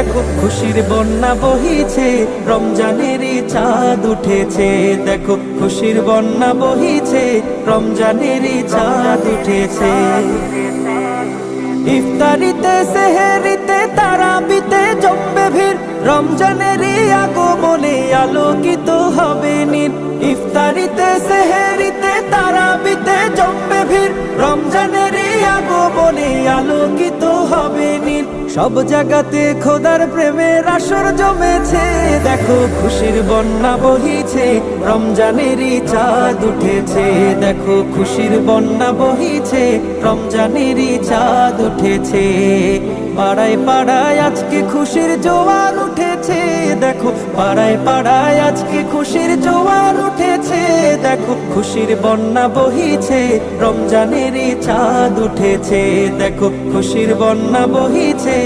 দেখো খুশির বন্যা বহিছে, রমজানেরই চাঁদ উঠেছে। দেখো খুশির বন্যা বহিছে, রমজানেরই চাঁদ উঠেছে। ইফতারিতে সেহেরিতে তারাবিতে জমবে ভিড়, রমজানেরই আগমনে আলোকিত হবে নীর। ইফতারিতে সেহেরিতে তারাবিতে জমবে ভিড়, রমজানেরই আগমনে আলোকিত হবে নীর। সব জায়গাতে খোদার প্রেমের আসর জমেছে, দেখো খুশির বন্যা বহিছে, রমজানেরই চাঁদ উঠেছে। দেখো খুশির বন্যা বহিছে, রমজানেরই চাঁদ উঠেছে। পাড়ায় পাড়ায় আজকে খুশির জোয়ার উঠেছে। দেখো পাড়ায় পাড়ায় আজকে খুশির জোয়ার উঠেছে। দেখো খুশির বন্যা বহিছে, রমজানেরই চাঁদ উঠেছে। দেখো খুশির বন্যা বহিছে।